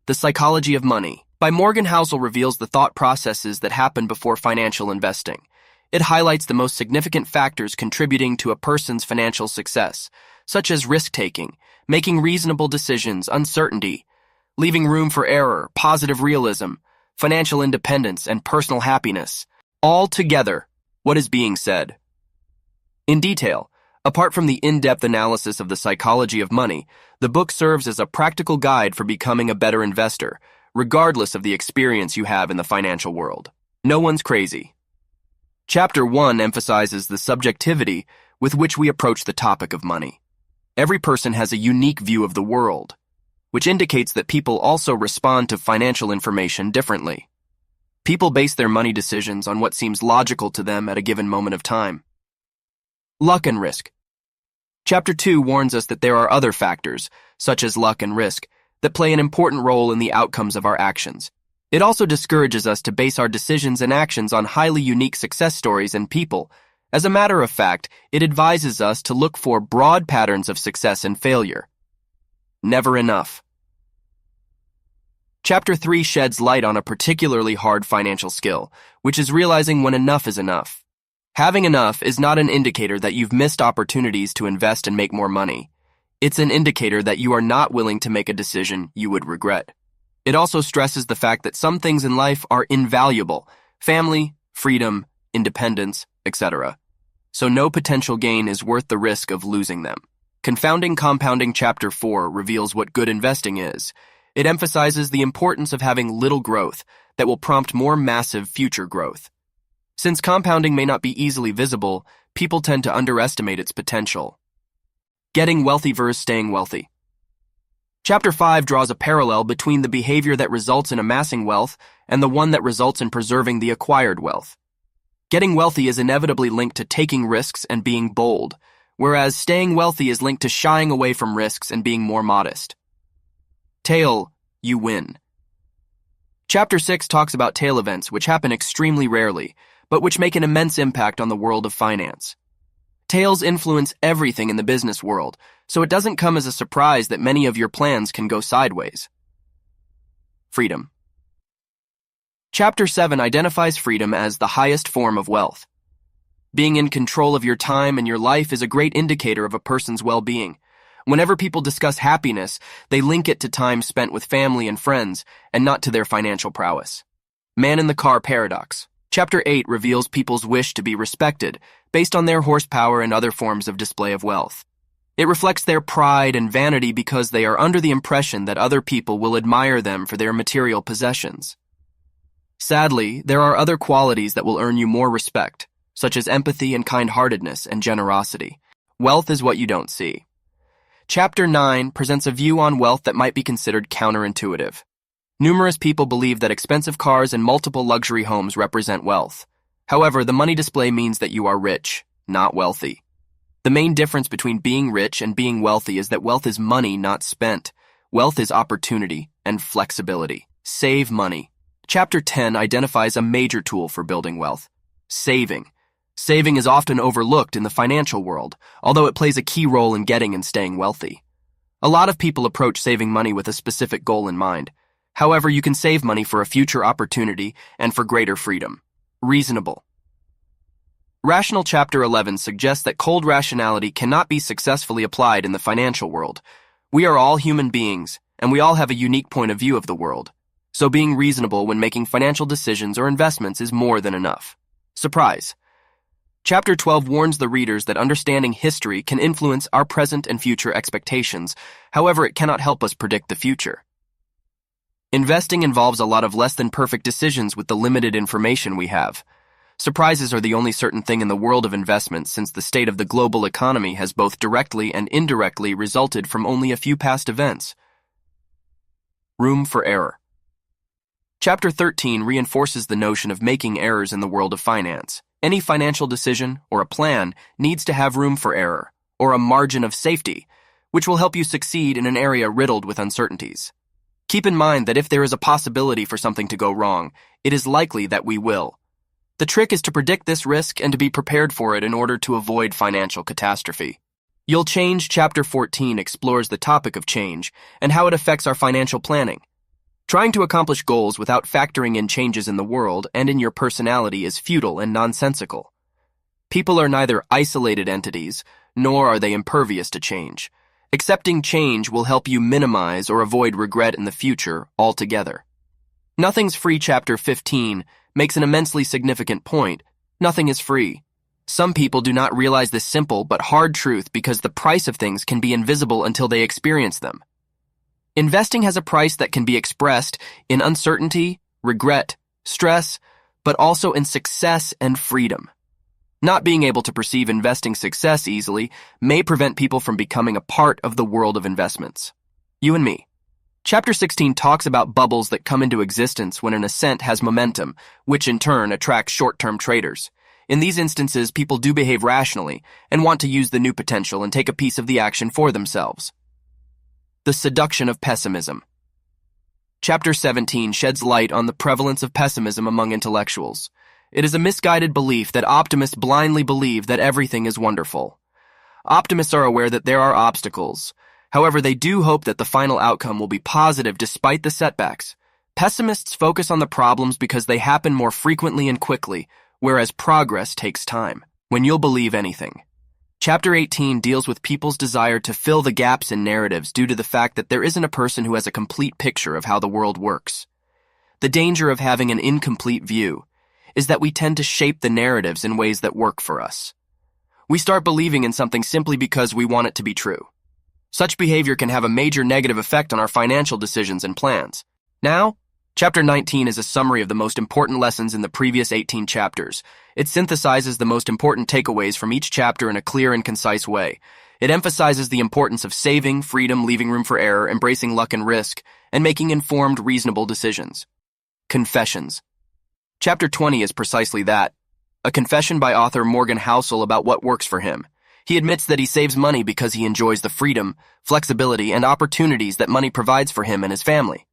The Psychology of Money by Morgan Housel reveals the thought processes that happen before financial investing. It highlights the most significant factors contributing to a person's financial success, such as risk-taking, making reasonable decisions, uncertainty, leaving room for error, positive realism, financial independence, and personal happiness. All together, what is being said? In detail, apart from the in-depth analysis of the psychology of money, the book serves as a practical guide for becoming a better investor, regardless of the experience you have in the financial world. No one's crazy. Chapter 1 emphasizes the subjectivity with which we approach the topic of money. Every person has a unique view of the world, which indicates that people also respond to financial information differently. People base their money decisions on what seems logical to them at a given moment of time. Luck and risk. Chapter 2 warns us that there are other factors, such as luck and risk, that play an important role in the outcomes of our actions. It also discourages us to base our decisions and actions on highly unique success stories and people. As a matter of fact, it advises us to look for broad patterns of success and failure. Never enough. Chapter 3 sheds light on a particularly hard financial skill, which is realizing when enough is enough. Having enough is not an indicator that you've missed opportunities to invest and make more money. It's an indicator that you are not willing to make a decision you would regret. It also stresses the fact that some things in life are invaluable: family, freedom, independence, etc. So no potential gain is worth the risk of losing them. Confounding Compounding Chapter 4 reveals what good investing is. It emphasizes the importance of having little growth that will prompt more massive future growth. Since compounding may not be easily visible, people tend to underestimate its potential. Getting wealthy versus staying wealthy. Chapter 5 draws a parallel between the behavior that results in amassing wealth and the one that results in preserving the acquired wealth. Getting wealthy is inevitably linked to taking risks and being bold, whereas staying wealthy is linked to shying away from risks and being more modest. Tail, you win. Chapter 6 talks about tail events, which happen extremely rarely, but which make an immense impact on the world of finance. Tails influence everything in the business world, so it doesn't come as a surprise that many of your plans can go sideways. Freedom. Chapter 7 identifies freedom as the highest form of wealth. Being in control of your time and your life is a great indicator of a person's well-being. Whenever people discuss happiness, they link it to time spent with family and friends, and not to their financial prowess. Man in the Car Paradox. Chapter 8 reveals people's wish to be respected based on their horsepower and other forms of display of wealth. It reflects their pride and vanity because they are under the impression that other people will admire them for their material possessions. Sadly, there are other qualities that will earn you more respect, such as empathy and kind-heartedness and generosity. Wealth is what you don't see. Chapter 9 presents a view on wealth that might be considered counterintuitive. Numerous people believe that expensive cars and multiple luxury homes represent wealth. However, the money display means that you are rich, not wealthy. The main difference between being rich and being wealthy is that wealth is money not spent. Wealth is opportunity and flexibility. Save money. Chapter 10 identifies a major tool for building wealth: saving. Saving is often overlooked in the financial world, although it plays a key role in getting and staying wealthy. A lot of people approach saving money with a specific goal in mind. However, you can save money for a future opportunity and for greater freedom. Reasonable. Rational Chapter 11 suggests that cold rationality cannot be successfully applied in the financial world. We are all human beings, and we all have a unique point of view of the world. So being reasonable when making financial decisions or investments is more than enough. Surprise. Chapter 12 warns the readers that understanding history can influence our present and future expectations. However, it cannot help us predict the future. Investing involves a lot of less than perfect decisions with the limited information we have. Surprises are the only certain thing in the world of investments, since the state of the global economy has both directly and indirectly resulted from only a few past events. Room for error. Chapter 13 reinforces the notion of making errors in the world of finance. Any financial decision or a plan needs to have room for error, or a margin of safety, which will help you succeed in an area riddled with uncertainties. Keep in mind that if there is a possibility for something to go wrong, it is likely that we will. The trick is to predict this risk and to be prepared for it in order to avoid financial catastrophe. You'll Change Chapter 14 explores the topic of change and how it affects our financial planning. Trying to accomplish goals without factoring in changes in the world and in your personality is futile and nonsensical. People are neither isolated entities, nor are they impervious to change. Accepting change will help you minimize or avoid regret in the future altogether. Nothing's Free Chapter 15 makes an immensely significant point. Nothing is free. Some people do not realize this simple but hard truth because the price of things can be invisible until they experience them. Investing has a price that can be expressed in uncertainty, regret, stress, but also in success and freedom. Not being able to perceive investing success easily may prevent people from becoming a part of the world of investments. You and me. Chapter 16 talks about bubbles that come into existence when an ascent has momentum, which in turn attracts short-term traders. In these instances, people do behave rationally and want to use the new potential and take a piece of the action for themselves. The seduction of pessimism. Chapter 17 sheds light on the prevalence of pessimism among intellectuals. It is a misguided belief that optimists blindly believe that everything is wonderful. Optimists are aware that there are obstacles. However, they do hope that the final outcome will be positive despite the setbacks. Pessimists focus on the problems because they happen more frequently and quickly, whereas progress takes time. When you'll believe anything. Chapter 18 deals with people's desire to fill the gaps in narratives due to the fact that there isn't a person who has a complete picture of how the world works. The danger of having an incomplete view is that we tend to shape the narratives in ways that work for us. We start believing in something simply because we want it to be true. Such behavior can have a major negative effect on our financial decisions and plans. Now, Chapter 19 is a summary of the most important lessons in the previous 18 chapters. It synthesizes the most important takeaways from each chapter in a clear and concise way. It emphasizes the importance of saving, freedom, leaving room for error, embracing luck and risk, and making informed, reasonable decisions. Confessions. Chapter 20 is precisely that. A confession by author Morgan Housel about what works for him. He admits that he saves money because he enjoys the freedom, flexibility, and opportunities that money provides for him and his family.